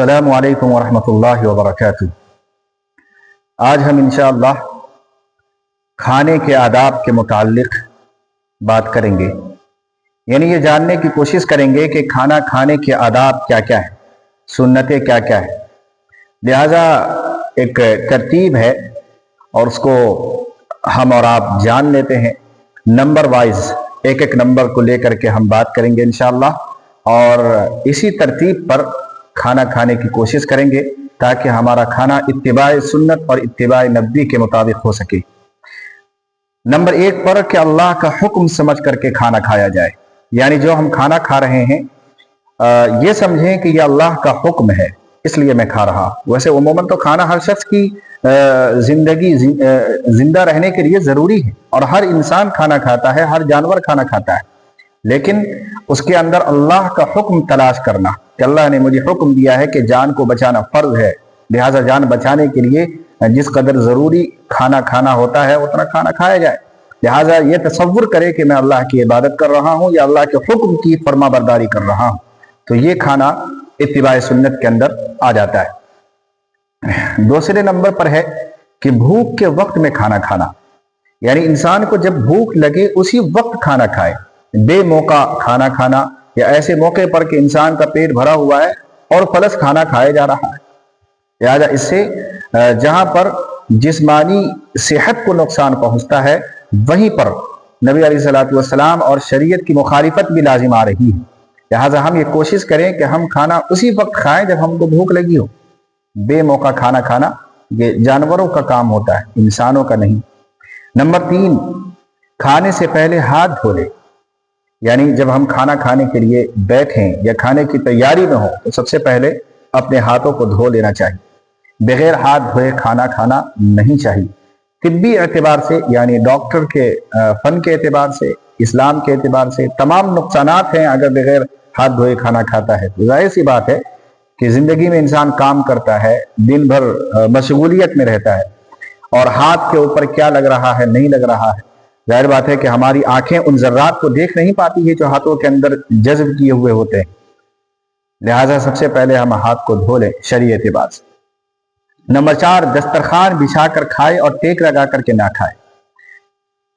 السلام علیکم ورحمۃ اللہ وبرکاتہ۔ آج ہم انشاءاللہ کھانے کے آداب کے متعلق بات کریں گے، یعنی یہ جاننے کی کوشش کریں گے کہ کھانا کھانے کے آداب کیا کیا ہے، سنتیں کیا کیا ہے۔ لہذا ایک ترتیب ہے اور اس کو ہم اور آپ جان لیتے ہیں، نمبر وائز ایک ایک نمبر کو لے کر کے ہم بات کریں گے انشاءاللہ، اور اسی ترتیب پر کھانا کھانے کی کوشش کریں گے تاکہ ہمارا کھانا اتباع سنت اور اتباع نبی کے مطابق ہو سکے۔ نمبر ایک پر کہ اللہ کا حکم سمجھ کر کے کھانا کھایا جائے، یعنی جو ہم کھانا کھا رہے ہیں یہ سمجھیں کہ یہ اللہ کا حکم ہے اس لیے میں کھا رہا۔ ویسے عموماً تو کھانا ہر شخص کی زندگی زندہ رہنے کے لیے ضروری ہے، اور ہر انسان کھانا کھاتا ہے، ہر جانور کھانا کھاتا ہے، لیکن اس کے اندر اللہ کا حکم تلاش کرنا کہ اللہ نے مجھے حکم دیا ہے کہ جان کو بچانا فرض ہے، لہٰذا جان بچانے کے لیے جس قدر ضروری کھانا کھانا ہوتا ہے اتنا کھانا کھایا جائے۔ لہٰذا یہ تصور کرے کہ میں اللہ کی عبادت کر رہا ہوں یا اللہ کے حکم کی فرما برداری کر رہا ہوں، تو یہ کھانا اتباع سنت کے اندر آ جاتا ہے۔ دوسرے نمبر پر ہے کہ بھوک کے وقت میں کھانا کھانا، یعنی انسان کو جب بھوک لگے اسی وقت کھانا کھائے، بے موقع کھانا کھانا یا ایسے موقع پر کہ انسان کا پیٹ بھرا ہوا ہے اور فلس کھانا کھایا جا رہا ہے۔ لہٰذا اس سے جہاں پر جسمانی صحت کو نقصان پہنچتا ہے وہیں پر نبی علیہ الصلوۃ والسلام اور شریعت کی مخالفت بھی لازم آ رہی ہے۔ لہٰذا ہم یہ کوشش کریں کہ ہم کھانا اسی وقت کھائیں جب ہم کو بھوک لگی ہو۔ بے موقع کھانا کھانا یہ جانوروں کا کام ہوتا ہے، انسانوں کا نہیں۔ نمبر 3، کھانے سے پہلے ہاتھ دھو لے، یعنی جب ہم کھانا کھانے کے لیے بیٹھیں یا کھانے کی تیاری میں ہوں تو سب سے پہلے اپنے ہاتھوں کو دھو لینا چاہیے۔ بغیر ہاتھ دھوئے کھانا کھانا نہیں چاہیے۔ طبی اعتبار سے، یعنی ڈاکٹر کے فن کے اعتبار سے، اسلام کے اعتبار سے تمام نقصانات ہیں اگر بغیر ہاتھ دھوئے کھانا کھاتا ہے۔ تو ظاہر سی بات ہے کہ زندگی میں انسان کام کرتا ہے، دن بھر مشغولیت میں رہتا ہے، اور ہاتھ کے اوپر کیا لگ رہا ہے نہیں لگ رہا ہے، ظاہر بات ہے کہ ہماری آنکھیں ان ذرات کو دیکھ نہیں پاتی ہے جو ہاتھوں کے اندر جذب کیے ہوئے ہوتے ہیں۔ لہٰذا سب سے پہلے ہم ہاتھ کو دھو لیں شرعی اعتبار سے۔ نمبر 4، دسترخوان بچھا کر کھائے اور ٹیک لگا کر کے نہ کھائے۔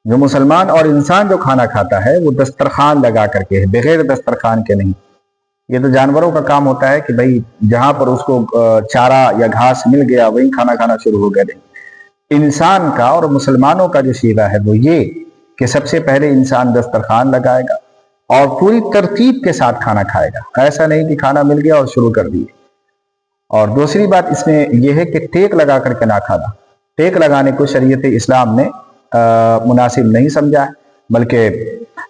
جو مسلمان اور انسان جو کھانا کھاتا ہے وہ دسترخوان لگا کر کے ہے، بغیر دسترخوان کے نہیں۔ یہ تو جانوروں کا کام ہوتا ہے کہ بھئی جہاں پر اس کو چارہ یا گھاس مل گیا وہیں کھانا کھانا شروع ہو گیا۔ انسان کا اور مسلمانوں کا جو سیدھا ہے وہ یہ کہ سب سے پہلے انسان دسترخوان لگائے گا اور پوری ترتیب کے ساتھ کھانا کھائے گا، ایسا نہیں کہ کھانا مل گیا اور شروع کر دیے۔ اور دوسری بات اس میں یہ ہے کہ ٹیک لگا کر کے نہ کھانا۔ ٹیک لگانے کو شریعت اسلام نے مناسب نہیں سمجھا ہے، بلکہ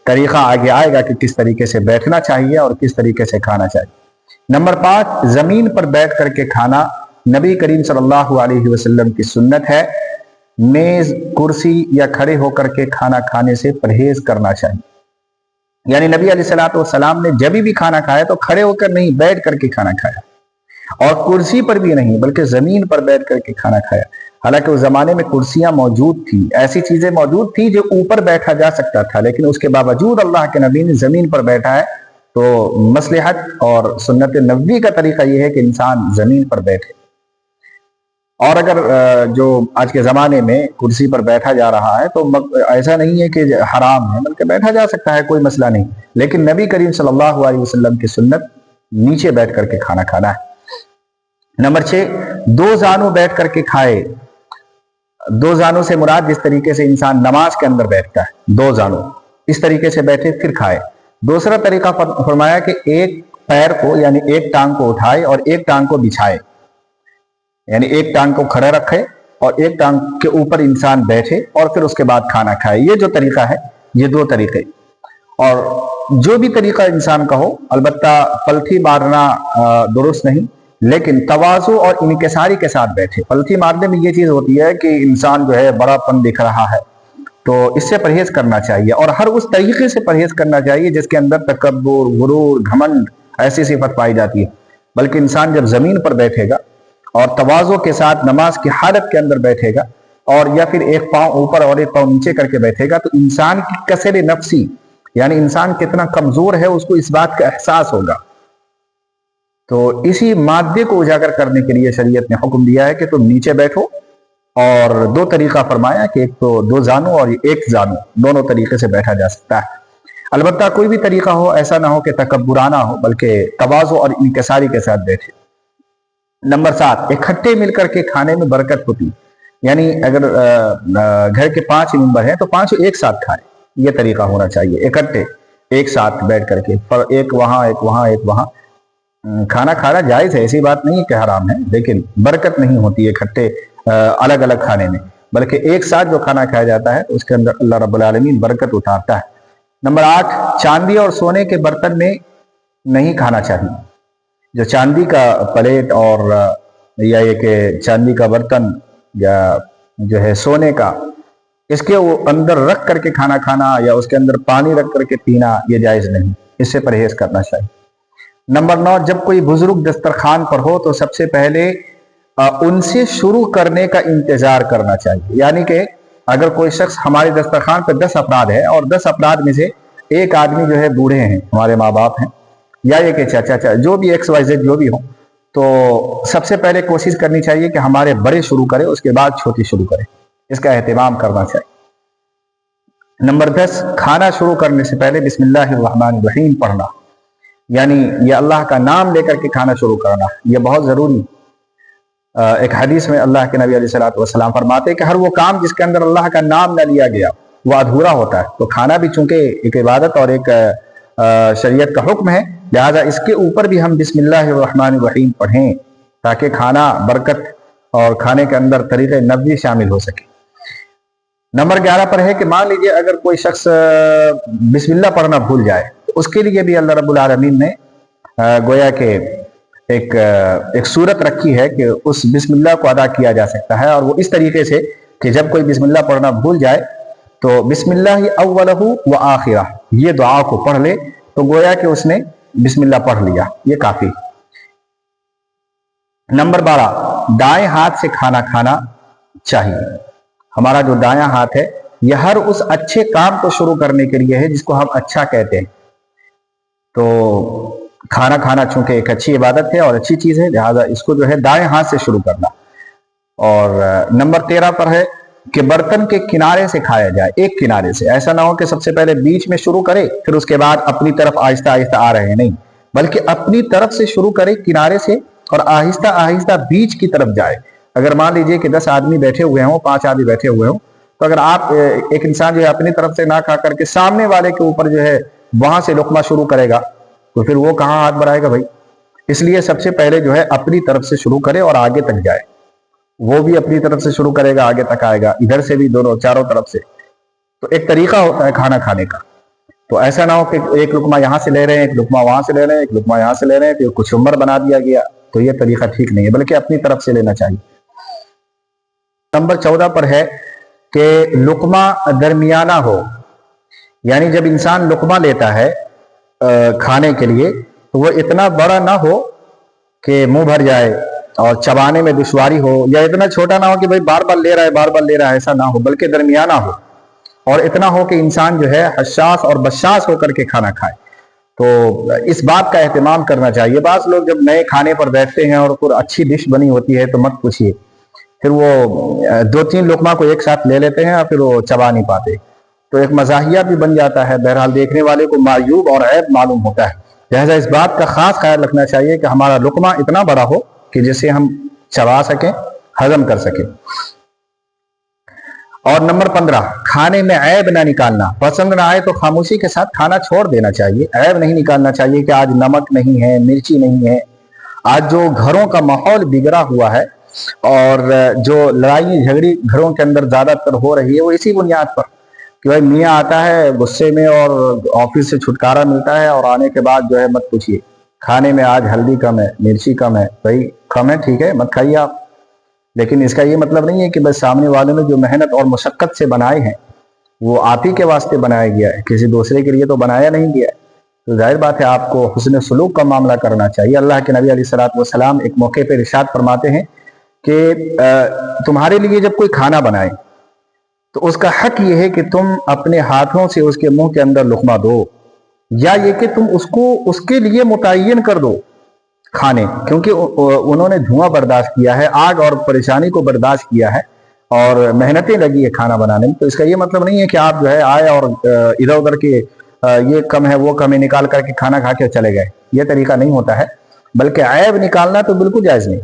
طریقہ آگے آئے گا کہ کس طریقے سے بیٹھنا چاہیے اور کس طریقے سے کھانا چاہیے۔ نمبر 5، زمین پر بیٹھ کر کے کھانا نبی کریم صلی اللہ علیہ وسلم کی سنت ہے۔ میز، کرسی یا کھڑے ہو کر کے کھانا کھانے سے پرہیز کرنا چاہیے، یعنی نبی علیہ الصلوۃ والسلام نے جب بھی کھانا کھایا تو کھڑے ہو کر نہیں، بیٹھ کر کے کھانا کھایا، اور کرسی پر بھی نہیں بلکہ زمین پر بیٹھ کر کے کھانا کھایا۔ حالانکہ اس زمانے میں کرسیاں موجود تھیں، ایسی چیزیں موجود تھیں جو اوپر بیٹھا جا سکتا تھا، لیکن اس کے باوجود اللہ کے نبی نے زمین پر بیٹھا ہے۔ تو مصلحت اور سنت نبوی کا طریقہ یہ ہے کہ انسان زمین پر بیٹھے۔ اور اگر جو آج کے زمانے میں کرسی پر بیٹھا جا رہا ہے تو ایسا نہیں ہے کہ حرام ہے، بلکہ بیٹھا جا سکتا ہے، کوئی مسئلہ نہیں، لیکن نبی کریم صلی اللہ علیہ وسلم کی سنت نیچے بیٹھ کر کے کھانا کھانا ہے۔ نمبر 6، 2 زانوں بیٹھ کر کے کھائے۔ 2 زانوں سے مراد جس طریقے سے انسان نماز کے اندر بیٹھتا ہے، 2 زانوں اس طریقے سے بیٹھے پھر کھائے۔ دوسرا طریقہ فرمایا کہ ایک پیر کو یعنی ایک ٹانگ کو اٹھائے اور ایک ٹانگ کو بچھائے، یعنی ایک ٹانگ کو کھڑا رکھے اور ایک ٹانگ کے اوپر انسان بیٹھے اور پھر اس کے بعد کھانا کھائے۔ یہ جو طریقہ ہے، یہ 2 طریقے، اور جو بھی طریقہ انسان کا ہو، البتہ پلتھی مارنا درست نہیں، لیکن تواضع اور انکساری کے ساتھ بیٹھے۔ پلتھی مارنے میں یہ چیز ہوتی ہے کہ انسان جو ہے بڑا پن دکھ رہا ہے، تو اس سے پرہیز کرنا چاہیے، اور ہر اس طریقے سے پرہیز کرنا چاہیے جس کے اندر تکبر، غرور، گھمنڈ ایسی صفت پائی جاتی ہے، بلکہ انسان جب زمین پر بیٹھے گا اور تواضع کے ساتھ نماز کی حالت کے اندر بیٹھے گا، اور یا پھر ایک پاؤں اوپر اور ایک پاؤں نیچے کر کے بیٹھے گا، تو انسان کی کسر نفسی، یعنی انسان کتنا کمزور ہے، اس کو اس بات کا احساس ہوگا۔ تو اسی مادے کو اجاگر کرنے کے لیے شریعت نے حکم دیا ہے کہ تم نیچے بیٹھو، اور دو طریقہ فرمایا کہ ایک تو دو زانو اور ایک زانو، دونوں طریقے سے بیٹھا جا سکتا ہے۔ البتہ کوئی بھی طریقہ ہو ایسا نہ ہو کہ تکبرانہ ہو، بلکہ تواضع اور انکساری کے ساتھ بیٹھے۔ نمبر 7، اکٹھے مل کر کے کھانے میں برکت ہوتی، یعنی اگر گھر کے 5 ممبر ہیں تو 5 ایک ساتھ کھائیں، یہ طریقہ ہونا چاہیے، اکٹھے ایک ساتھ بیٹھ کر کے، ایک وہاں ایک وہاں ایک وہاں۔ کھانا کھانا جائز ہے، ایسی بات نہیں کہ حرام ہے، لیکن برکت نہیں ہوتی اکٹھے الگ الگ کھانے میں، بلکہ ایک ساتھ جو کھانا کھایا جاتا ہے اس کے اندر اللہ رب العالمین برکت اتارتا ہے۔ نمبر 8، چاندی اور سونے کے برتن میں نہیں کھانا چاہیے۔ جو چاندی کا پلیٹ اور یا یہ کہ چاندی کا برتن یا جو ہے سونے کا، اس کے وہ اندر رکھ کر کے کھانا کھانا یا اس کے اندر پانی رکھ کر کے پینا، یہ جائز نہیں، اس سے پرہیز کرنا چاہیے۔ نمبر 9، جب کوئی بزرگ دسترخوان پر ہو تو سب سے پہلے ان سے شروع کرنے کا انتظار کرنا چاہیے، یعنی کہ اگر کوئی شخص ہمارے دسترخوان پہ 10 افراد ہے اور 10 افراد میں سے ایک آدمی جو ہے بوڑھے ہیں، ہمارے ماں باپ ہیں، یا یہ کہ چاچا جو بھی ایکس وائی زیڈ جو بھی ہو، تو سب سے پہلے کوشش کرنی چاہیے کہ ہمارے بڑے شروع کرے، اس کے بعد چھوٹی شروع کرے، اس کا اہتمام کرنا چاہیے۔ نمبر 10، کھانا شروع کرنے سے پہلے بسم اللہ الرحمن الرحیم پڑھنا، یعنی یہ اللہ کا نام لے کر کے کھانا شروع کرنا، یہ بہت ضروری۔ ایک حدیث میں اللہ کے نبی علیہ الصلوۃ والسلام فرماتے ہیں کہ ہر وہ کام جس کے اندر اللہ کا نام نہ لیا گیا وہ ادھورا ہوتا ہے۔ تو کھانا بھی چونکہ ایک عبادت اور ایک شریعت کا حکم ہے، لہذا اس کے اوپر بھی ہم بسم اللہ الرحمن الرحیم پڑھیں تاکہ کھانا برکت اور کھانے کے اندر طریقہ نبوی شامل ہو سکے۔ نمبر 11 پر ہے کہ مان لیجئے اگر کوئی شخص بسم اللہ پڑھنا بھول جائے، اس کے لیے بھی اللہ رب العالمین نے گویا کہ ایک صورت رکھی ہے کہ اس بسم اللہ کو ادا کیا جا سکتا ہے، اور وہ اس طریقے سے کہ جب کوئی بسم اللہ پڑھنا بھول جائے تو بسم اللہ اولہ و آخرہ یہ دعا کو پڑھ لے، تو گویا کہ اس نے بسم اللہ پڑھ لیا، یہ کافی۔ نمبر 12، دائیں ہاتھ سے کھانا کھانا چاہیے۔ ہمارا جو دایاں ہاتھ ہے یہ ہر اس اچھے کام کو شروع کرنے کے لیے ہے جس کو ہم اچھا کہتے ہیں۔ تو کھانا کھانا چونکہ ایک اچھی عبادت ہے اور اچھی چیز ہے، لہذا اس کو جو ہے دائیں ہاتھ سے شروع کرنا۔ اور نمبر 13 پر ہے کہ برتن کے کنارے سے کھایا جائے، ایک کنارے سے، ایسا نہ ہو کہ سب سے پہلے بیچ میں شروع کرے پھر اس کے بعد اپنی طرف آہستہ آہستہ آ رہے ہیں، نہیں، بلکہ اپنی طرف سے شروع کرے کنارے سے اور آہستہ آہستہ بیچ کی طرف جائے۔ اگر مان لیجئے کہ 10 آدمی بیٹھے ہوئے ہوں، 5 آدمی بیٹھے ہوئے ہوں، تو اگر آپ ایک انسان جو ہے اپنی طرف سے نہ کھا کر کے سامنے والے کے اوپر جو ہے وہاں سے لقمہ شروع کرے گا تو پھر وہ کہاں ہاتھ بڑھائے گا بھائی؟ اس لیے سب سے پہلے جو ہے اپنی طرف سے شروع کرے اور آگے تک جائے، وہ بھی اپنی طرف سے شروع کرے گا، آگے تک آئے گا، ادھر سے بھی، دونوں چاروں طرف سے۔ تو ایک طریقہ ہوتا ہے کھانا کھانے کا، تو ایسا نہ ہو کہ ایک لقمہ یہاں سے لے رہے ہیں، ایک لقمہ وہاں سے لے رہے ہیں، ایک لقمہ یہاں سے لے رہے ہیں، پھر کچھ عمر بنا دیا گیا، تو یہ طریقہ ٹھیک نہیں ہے، بلکہ اپنی طرف سے لینا چاہیے۔ نمبر 14 پر ہے کہ لقمہ درمیانہ ہو، یعنی جب انسان لقمہ لیتا ہے کھانے کے لیے تو وہ اتنا بڑا نہ ہو کہ منہ بھر جائے اور چبانے میں دشواری ہو، یا اتنا چھوٹا نہ ہو کہ بھائی بار بار لے رہا ہے بار بار لے رہا ہے، ایسا نہ ہو، بلکہ درمیانہ ہو، اور اتنا ہو کہ انسان جو ہے حساس اور بشاش ہو کر کے کھانا کھائے۔ تو اس بات کا اہتمام کرنا چاہیے۔ بعض لوگ جب نئے کھانے پر بیٹھتے ہیں اور کوئی اچھی ڈش بنی ہوتی ہے تو مت پوچھیے، پھر وہ 2-3 لقمہ کو ایک ساتھ لے لیتے ہیں اور پھر وہ چبا نہیں پاتے، تو ایک مزاحیہ بھی بن جاتا ہے، بہرحال دیکھنے والے کو معیوب اور عیب معلوم ہوتا ہے۔ لہذا اس بات کا خاص خیال رکھنا چاہیے کہ ہمارا لقمہ اتنا بڑا ہو کہ جسے ہم چبا سکیں، ہضم کر سکیں۔ اور نمبر 15، کھانے میں عیب نہ نکالنا، پسند نہ آئے تو خاموشی کے ساتھ کھانا چھوڑ دینا چاہیے، عیب نہیں نکالنا چاہیے کہ آج نمک نہیں ہے، مرچی نہیں ہے۔ آج جو گھروں کا ماحول بگڑا ہوا ہے اور جو لڑائی جھگڑی گھروں کے اندر زیادہ تر ہو رہی ہے وہ اسی بنیاد پر کہ بھائی میاں آتا ہے غصے میں اور آفس سے چھٹکارا ملتا ہے اور آنے کے بعد جو ہے مت پوچھیے، کھانے میں آج ہلدی کم ہے، مرچی کم ہے، بھائی کم ہے ٹھیک ہے مت کھائیے آپ، لیکن اس کا یہ مطلب نہیں ہے کہ بس سامنے والے نے جو محنت اور مشقت سے بنائے ہیں وہ آپ ہی کے واسطے بنایا گیا ہے، کسی دوسرے کے لیے تو بنایا نہیں گیا ہے۔ تو ظاہر بات ہے آپ کو حسن سلوک کا معاملہ کرنا چاہیے۔ اللہ کے نبی علیہ الصلوۃ والسلام ایک موقع پہ ارشاد فرماتے ہیں کہ تمہارے لیے جب کوئی کھانا بنائے تو اس کا حق یہ ہے کہ تم اپنے ہاتھوں سے اس کے منہ کے اندر لقمہ دو، یا یہ کہ تم اس کو اس کے لیے متعین کر دو کھانے، کیونکہ انہوں نے دھواں برداشت کیا ہے، آگ اور پریشانی کو برداشت کیا ہے اور محنتیں لگی ہے کھانا بنانے میں. تو اس کا یہ مطلب نہیں ہے کہ آپ جو ہے آئے اور ادھر ادھر کے یہ کم ہے وہ کم ہے نکال کر کے کھانا کھا کے چلے گئے. یہ طریقہ نہیں ہوتا ہے، بلکہ عیب نکالنا تو بالکل جائز نہیں.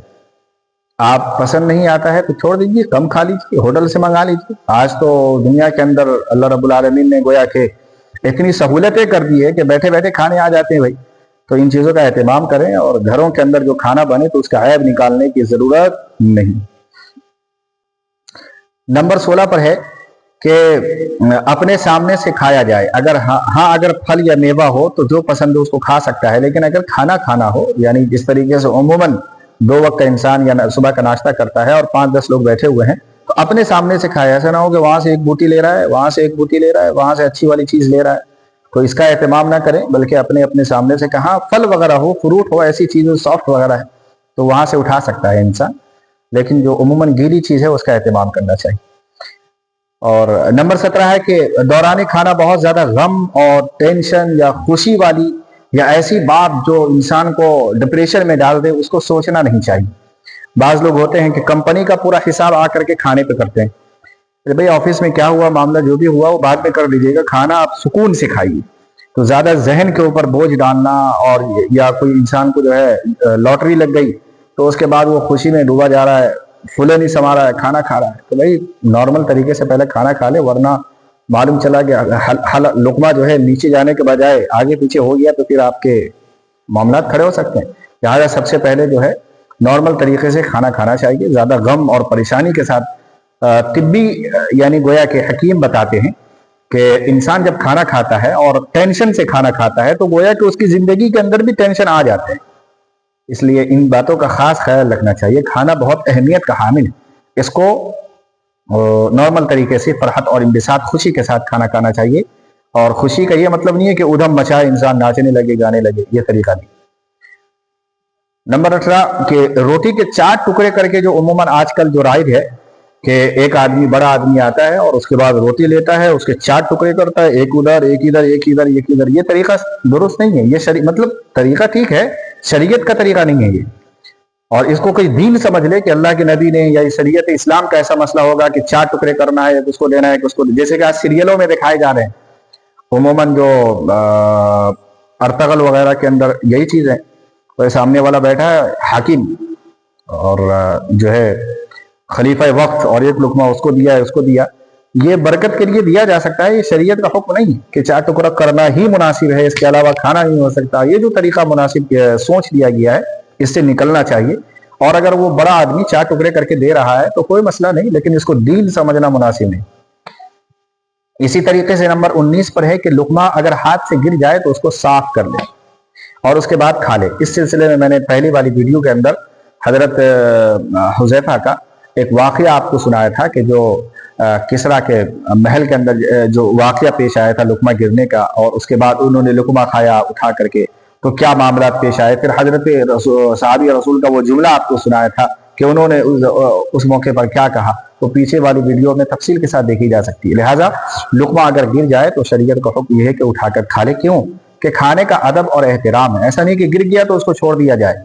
آپ پسند نہیں آتا ہے تو چھوڑ دیجیے، کم کھا لیجیے، ہوٹل سے منگا لیجیے. آج تو دنیا کے اندر اللہ رب العالمین نے گویا کہ اتنی سہولتیں کر دی ہے کہ بیٹھے بیٹھے کھانے آ جاتے ہیں بھائی. تو ان چیزوں کا اہتمام کریں اور گھروں کے اندر جو کھانا بنے تو اس کا عیب نکالنے کی ضرورت نہیں. نمبر 16 پر ہے کہ اپنے سامنے سے کھایا جائے. اگر پھل یا میوہ ہو تو جو پسند ہو اس کو کھا سکتا ہے، لیکن اگر کھانا ہو، یعنی جس طریقے سے عموماً 2 وقت کا انسان یا صبح کا ناشتہ کرتا ہے اور 5-10 لوگ بیٹھے ہوئے ہیں، تو اپنے سامنے سے کھائے. ایسا نہ ہو کہ وہاں سے ایک بوٹی لے رہا ہے، وہاں سے ایک بوٹی لے رہا ہے، وہاں سے اچھی والی چیز لے رہا ہے. تو اس کا اہتمام نہ کریں، بلکہ اپنے سامنے سے کہاں پھل وغیرہ ہو، فروٹ ہو، ایسی چیز سافٹ وغیرہ ہے تو وہاں سے اٹھا سکتا ہے انسان، لیکن جو عموماً گیلی چیز ہے اس کا اہتمام کرنا چاہیے. اور نمبر 17 ہے کہ دوران کھانا بہت زیادہ غم اور ٹینشن یا خوشی والی یا ایسی بات جو انسان کو ڈپریشن میں ڈال دے اس کو سوچنا نہیں چاہیے. بعض لوگ ہوتے ہیں کہ کمپنی کا پورا حساب آ کر کے کھانے پہ کرتے ہیں. بھائی آفس میں کیا ہوا، معاملہ جو بھی ہوا وہ بعد میں کر لیجیے گا، کھانا آپ سکون سے کھائیے. تو زیادہ ذہن کے اوپر بوجھ ڈالنا، اور یا کوئی انسان کو جو ہے لاٹری لگ گئی تو اس کے بعد وہ خوشی میں ڈوبا جا رہا ہے، پھولے نہیں سما رہا ہے، کھانا کھا رہا ہے. تو بھائی نارمل طریقے سے پہلے کھانا کھا لے، ورنہ معلوم چلا کہ لقمہ جو ہے نیچے جانے کے بجائے آگے پیچھے ہو گیا تو پھر آپ کے معاملات کھڑے ہو سکتے ہیں. لہٰذا سب سے پہلے جو ہے نارمل طریقے سے کھانا کھانا چاہیے. زیادہ غم اور پریشانی کے ساتھ طبی یعنی گویا کہ حکیم بتاتے ہیں کہ انسان جب کھانا کھاتا ہے اور ٹینشن سے کھانا کھاتا ہے تو گویا کہ اس کی زندگی کے اندر بھی ٹینشن آ جاتے ہیں. اس لیے ان باتوں کا خاص خیال رکھنا چاہیے. کھانا بہت اہمیت کا حامل ہے، اس کو نارمل طریقے سے فرحت اور انبساط خوشی کے ساتھ کھانا کھانا چاہیے. اور خوشی کا یہ مطلب نہیں ہے کہ ادھم مچائے انسان ناچنے لگے گانے لگے، یہ طریقہ نہیں. نمبر 18 کہ روٹی کے 4 ٹکڑے کر کے جو عموماً آج کل جو رائج ہے کہ ایک آدمی بڑا آدمی آتا ہے اور اس کے بعد روٹی لیتا ہے، اس کے 4 ٹکڑے کرتا ہے، ایک ادھر ایک ادھر ایک ادھر ایک ادھر. یہ طریقہ درست نہیں ہے. یہ مطلب طریقہ ٹھیک ہے، شریعت کا طریقہ نہیں ہے یہ. اور اس کو کوئی دین سمجھ لے کہ اللہ کے نبی نے یا شریعت اسلام کا ایسا مسئلہ ہوگا کہ 4 ٹکڑے کرنا ہے، اس کو دینا ہے اس کو، جیسے کہ آج سیریلوں میں دکھائے جا رہے ہیں عموماً جو ارطغرل وغیرہ کے اندر یہی چیز ہے. کوئی سامنے والا بیٹھا ہے حاکم اور جو ہے خلیفہ وقت، اور ایک لقمہ اس کو دیا ہے اس کو دیا. یہ برکت کے لیے دیا جا سکتا ہے، یہ شریعت کا حکم نہیں ہے کہ 4 ٹکڑا کرنا ہی مناسب ہے، اس کے علاوہ کھانا نہیں ہو سکتا. یہ جو طریقہ مناسب سوچ دیا گیا ہے اس سے نکلنا چاہیے. اور اگر وہ بڑا آدمی 4 ٹکڑے کر کے دے رہا ہے تو کوئی مسئلہ نہیں، لیکن اس کو دین سمجھنا مناسب نہیں. اسی طریقے سے نمبر 19 پر ہے کہ لقمہ اگر ہاتھ سے گر جائے تو اس کو صاف کر لے اور اس کے بعد کھا لے. اس سلسلے میں نے پہلی والی ویڈیو کے اندر حضرت حذیفہ کا ایک واقعہ آپ کو سنایا تھا کہ جو کسرا کے محل کے اندر جو واقعہ پیش آیا تھا لقمہ گرنے کا، اور اس کے بعد انہوں نے لقمہ کھایا اٹھا کر کے تو کیا معاملات پیش آئے. پھر حضرت صحابی رسول کا وہ جملہ آپ کو سنایا تھا کہ انہوں نے اس موقع پر کیا کہا، تو پیچھے والی ویڈیو میں تفصیل کے ساتھ دیکھی جا سکتی ہے. لہٰذا لقمہ اگر گر جائے تو شریعت کا حکم یہ ہے کہ اٹھا کر کھا لے. کیوں کہ کھانے کا ادب اور احترام ہے. ایسا نہیں کہ گر گیا تو اس کو چھوڑ دیا جائے،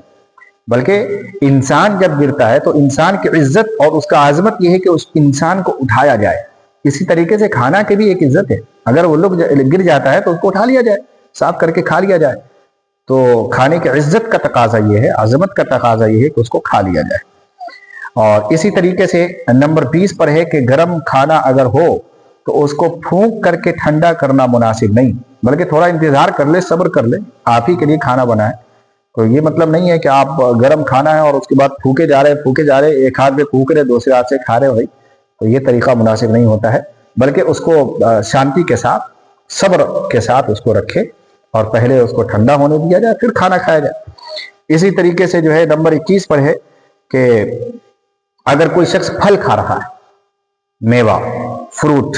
بلکہ انسان جب گرتا ہے تو انسان کی عزت اور اس کا عظمت یہ ہے کہ اس انسان کو اٹھایا جائے. اسی طریقے سے کھانا کی بھی ایک عزت ہے. اگر وہ لوگ گر جاتا ہے تو اس کو اٹھا لیا جائے، صاف کر کے کھا لیا جائے. تو کھانے کی عزت کا تقاضا یہ ہے، عظمت کا تقاضا یہ ہے کہ اس کو کھا لیا جائے. اور اسی طریقے سے نمبر 20 پر ہے کہ گرم کھانا اگر ہو تو اس کو پھونک کر کے ٹھنڈا کرنا مناسب نہیں، بلکہ تھوڑا انتظار کر لے، صبر کر لے. آپ ہی کے لیے کھانا بنائے تو یہ مطلب نہیں ہے کہ آپ گرم کھانا ہے اور اس کے بعد پھونکے جا رہے، ایک ہاتھ پہ پھونک رہے دوسرے ہاتھ سے کھا رہے بھائی. تو یہ طریقہ مناسب نہیں ہوتا ہے، بلکہ اس کو شانتی کے ساتھ صبر کے ساتھ اس کو رکھے اور پہلے اس کو ٹھنڈا ہونے دیا جائے پھر کھانا کھایا جائے. اسی طریقے سے جو ہے نمبر 21 پر ہے کہ اگر کوئی شخص پھل کھا رہا ہے، میوہ فروٹ،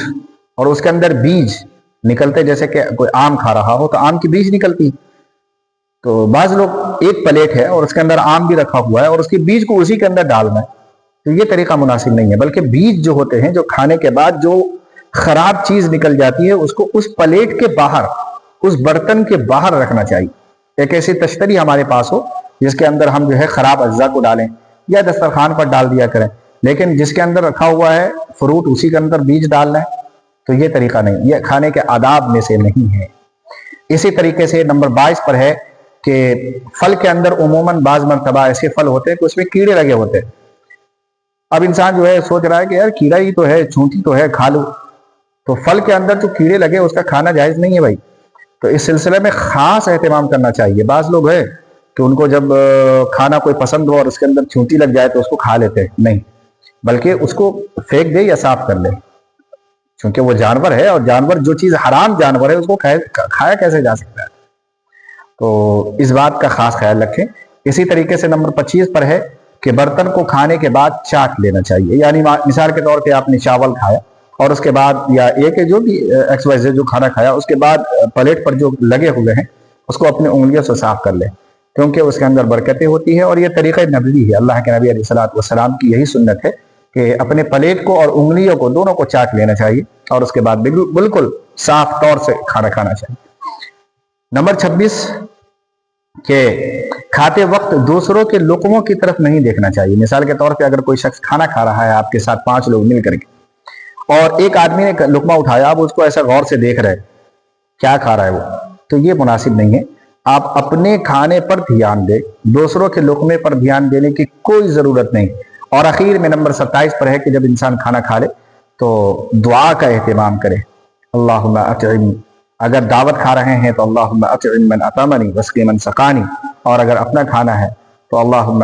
اور اس کے اندر بیج نکلتے، جیسے کہ کوئی آم کھا رہا ہو تو آم کی بیج نکلتی، تو بعض لوگ ایک پلیٹ ہے اور اس کے اندر آم بھی رکھا ہوا ہے اور اس کے بیج کو اسی کے اندر ڈالنا ہے، تو یہ طریقہ مناسب نہیں ہے. بلکہ بیج جو ہوتے ہیں، جو کھانے کے بعد جو خراب چیز نکل جاتی ہے، اس کو اس پلیٹ کے باہر، اس برتن کے باہر رکھنا چاہیے. ایک ایسی تشتری ہمارے پاس ہو جس کے اندر ہم جو ہے خراب اجزاء کو ڈالیں یا دسترخوان پر ڈال دیا کریں، لیکن جس کے اندر رکھا ہوا ہے فروٹ اسی کے اندر بیج ڈالنا ہے، تو یہ طریقہ نہیں، یہ کھانے کے آداب میں سے نہیں ہے۔ اسی طریقے سے نمبر 22 پر ہے کہ پھل کے اندر عموماً بعض مرتبہ ایسے پھل ہوتے ہیں کہ اس میں کیڑے لگے ہوتے ہیں۔ اب انسان جو ہے سوچ رہا ہے کہ یار کیڑا ہی تو ہے، چونٹی تو ہے، کھا لوں، تو پھل کے اندر جو کیڑے لگے اس کا کھانا جائز نہیں ہے بھائی۔ تو اس سلسلے میں خاص اہتمام کرنا چاہیے۔ بعض لوگ ہیں کہ ان کو جب کھانا کوئی پسند ہو اور اس کے اندر چونٹی لگ جائے تو اس کو کھا لیتے ہیں، نہیں، بلکہ اس کو پھینک دے یا صاف کر لے، چونکہ وہ جانور ہے، اور جانور جو چیز حرام جانور ہے اس کو کھایا کیسے جا سکتا ہے؟ تو اس بات کا خاص خیال رکھیں۔ اسی طریقے سے نمبر 25 پر ہے کہ برتن کو کھانے کے بعد چاٹ لینا چاہیے، یعنی مثال کے طور پہ آپ نے چاول کھایا اور اس کے بعد یا ایک جو بھی ایکس وائی زیڈ جو کھانا کھایا، اس کے بعد پلیٹ پر جو لگے ہوئے ہیں اس کو اپنی انگلیوں سے صاف کر لیں، کیونکہ اس کے اندر برکتیں ہوتی ہیں، اور یہ طریقہ نبوی ہے، اللہ کے نبی علیہ الصلوۃ والسلام کی یہی سنت ہے کہ اپنے پلیٹ کو اور انگلیوں کو دونوں کو چاٹ لینا چاہیے اور اس کے بعد بالکل صاف طور سے کھانا کھانا چاہیے۔ نمبر 26 کہ کھاتے وقت دوسروں کے لقموں کی طرف نہیں دیکھنا چاہیے۔ مثال کے طور پہ اگر کوئی شخص کھانا کھا رہا ہے آپ کے ساتھ 5 لوگ مل کر کے، اور ایک آدمی نے لقمہ اٹھایا، آپ اس کو ایسا غور سے دیکھ رہے کیا کھا رہا ہے وہ، تو یہ مناسب نہیں ہے۔ آپ اپنے کھانے پر دھیان دیں، دوسروں کے لقمے پر دھیان دینے کی کوئی ضرورت نہیں۔ اور اخیر میں نمبر 27 پر ہے کہ جب انسان کھانا کھا لے تو دعا کا اہتمام کرے۔ اللہم اطعم، اگر دعوت کھا رہے ہیں تو اللہم اطعم من اطعمنی واسقی من سقانی، اور اگر اپنا کھانا ہے تو اللہم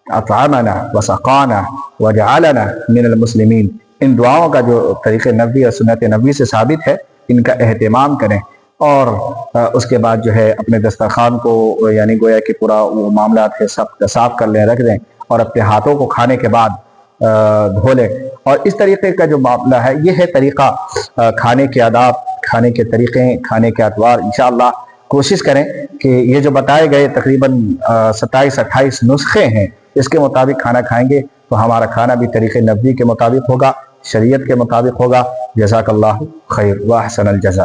اطعمنا وسقانا وجعلنا من المسلمین۔ ان دعاؤں کا جو طریقہ نبوی اور سنت نبوی سے ثابت ہے، ان کا اہتمام کریں، اور اس کے بعد جو ہے اپنے دسترخوان کو یعنی گویا کہ پورا وہ معاملات ہے سب صاف کر لیں، رکھ دیں، اور اپنے ہاتھوں کو کھانے کے بعد دھو لیں۔ اور اس طریقے کا جو معاملہ ہے یہ ہے طریقہ کھانے کے آداب، کھانے کے طریقے، کھانے کے اطوار۔ انشاءاللہ کوشش کریں کہ یہ جو بتائے گئے تقریباً 27-28 نسخے ہیں، اس کے مطابق کھانا کھائیں گے تو ہمارا کھانا بھی طریقے نبوی کے مطابق ہوگا، شریعت کے مطابق ہوگا۔ جزاک اللہ خیر واحسن الجزا۔